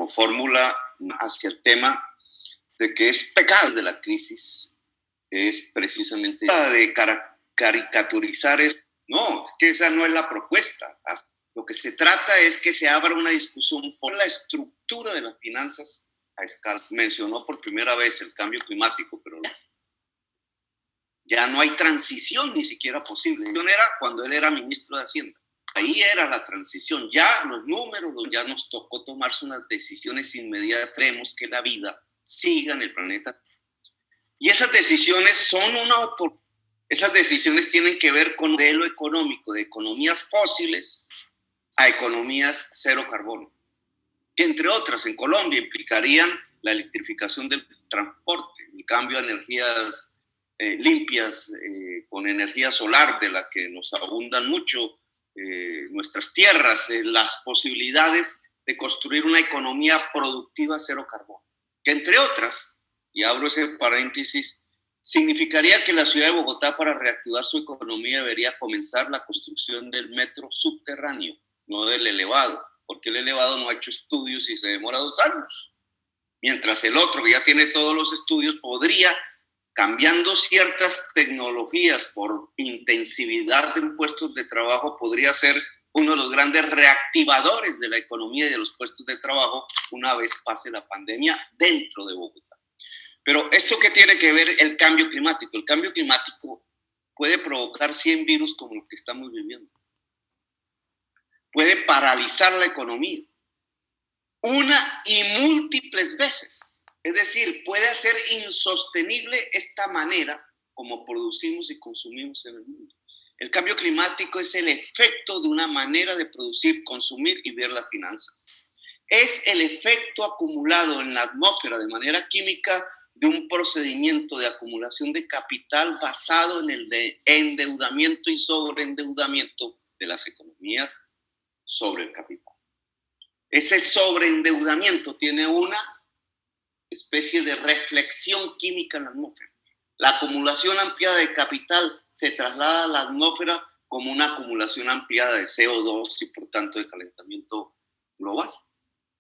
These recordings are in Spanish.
como fórmula hacia el tema de que es pecado de la crisis, es precisamente de caricaturizar eso. No, es que esa no es la propuesta. Lo que se trata es que se abra una discusión por la estructura de las finanzas a escala. Mencionó por primera vez el cambio climático, pero ya no hay transición ni siquiera posible. Era cuando él era ministro de Hacienda. Ahí era la transición. Ya los números, ya nos tocó tomarse unas decisiones inmediatas. Creemos que la vida siga en el planeta. Y esas decisiones son una oportunidad. Esas decisiones tienen que ver con el modelo económico de economías fósiles a economías cero carbono, que entre otras en Colombia implicarían la electrificación del transporte, el cambio a energías limpias, con energía solar, de la que nos abundan mucho nuestras tierras, las posibilidades de construir una economía productiva cero carbono, que entre otras, y abro ese paréntesis, significaría que la ciudad de Bogotá, para reactivar su economía, debería comenzar la construcción del metro subterráneo, no del elevado, porque el elevado no ha hecho estudios y se demora 2 años. Mientras el otro, que ya tiene todos los estudios, podría, cambiando ciertas tecnologías por intensividad de puestos de trabajo, podría ser uno de los grandes reactivadores de la economía y de los puestos de trabajo una vez pase la pandemia dentro de Bogotá. Pero ¿esto qué tiene que ver el cambio climático? El cambio climático puede provocar 100 virus como los que estamos viviendo. Puede paralizar la economía una y múltiples veces. Es decir, puede hacer insostenible esta manera como producimos y consumimos en el mundo. El cambio climático es el efecto de una manera de producir, consumir y ver las finanzas. Es el efecto acumulado en la atmósfera de manera química de un procedimiento de acumulación de capital basado en el de endeudamiento y sobreendeudamiento de las economías sobre el capital. Ese sobreendeudamiento tiene una especie de reflexión química en la atmósfera. La acumulación ampliada de capital se traslada a la atmósfera como una acumulación ampliada de CO2 y por tanto de calentamiento global.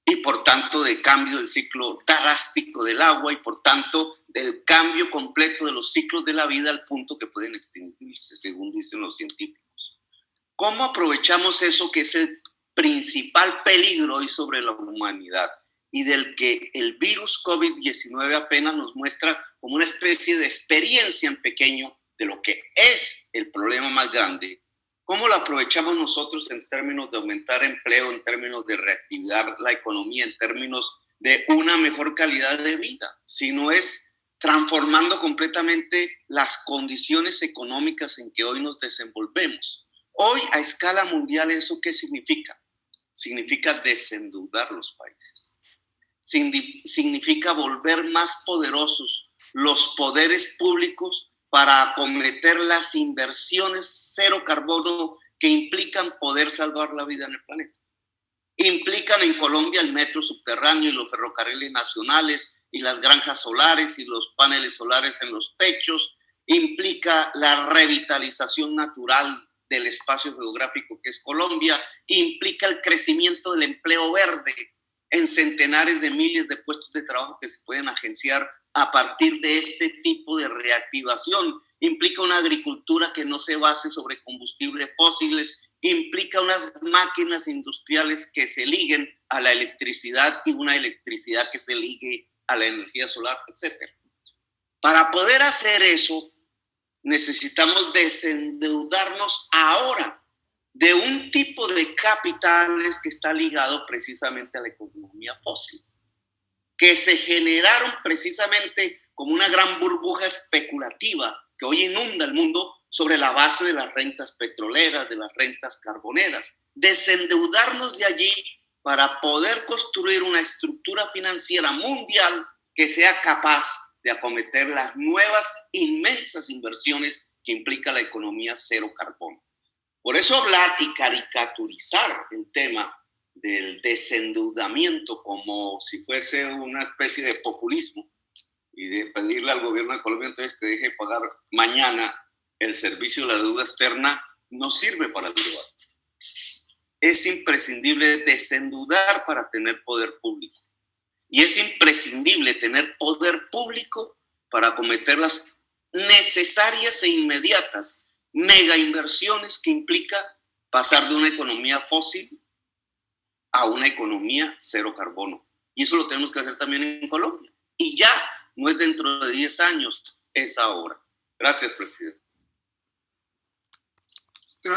Y por tanto de cambio del ciclo drástico del agua y por tanto del cambio completo de los ciclos de la vida al punto que pueden extinguirse, según dicen los científicos. ¿Cómo aprovechamos eso que es el principal peligro hoy sobre la humanidad y del que el virus COVID-19 apenas nos muestra como una especie de experiencia en pequeño de lo que es el problema más grande? ¿Cómo lo aprovechamos nosotros en términos de aumentar empleo, en términos de reactivar la economía, en términos de una mejor calidad de vida? Si no es transformando completamente las condiciones económicas en que hoy nos desenvolvemos. Hoy, a escala mundial, ¿eso qué significa? Significa desendeudar los países. Significa volver más poderosos los poderes públicos para acometer las inversiones cero carbono que implican poder salvar la vida en el planeta. Implican en Colombia el metro subterráneo y los ferrocarriles nacionales y las granjas solares y los paneles solares en los techos. Implica la revitalización natural del espacio geográfico que es Colombia. Implica el crecimiento del empleo verde en centenares de miles de puestos de trabajo que se pueden agenciar a partir de este tipo de reactivación. Implica una agricultura que no se base sobre combustibles fósiles, implica unas máquinas industriales que se liguen a la electricidad y una electricidad que se ligue a la energía solar, etc. Para poder hacer eso, necesitamos desendeudarnos ahora de un tipo de capitales que está ligado precisamente a la economía fósil, que se generaron precisamente como una gran burbuja especulativa que hoy inunda el mundo sobre la base de las rentas petroleras, de las rentas carboneras. Desendeudarnos de allí para poder construir una estructura financiera mundial que sea capaz de acometer las nuevas inmensas inversiones que implica la economía cero carbono. Por eso hablar y caricaturizar el tema del desendeudamiento como si fuese una especie de populismo y de pedirle al gobierno de Colombia entonces que deje de pagar mañana el servicio de la deuda externa no sirve para el debate. Es imprescindible desendeudar para tener poder público. Y es imprescindible tener poder público para acometer las necesarias e inmediatas mega inversiones que implica pasar de una economía fósil a una economía cero carbono. Y eso lo tenemos que hacer también en Colombia. Y ya no es dentro de 10 años, es ahora. Gracias, presidente.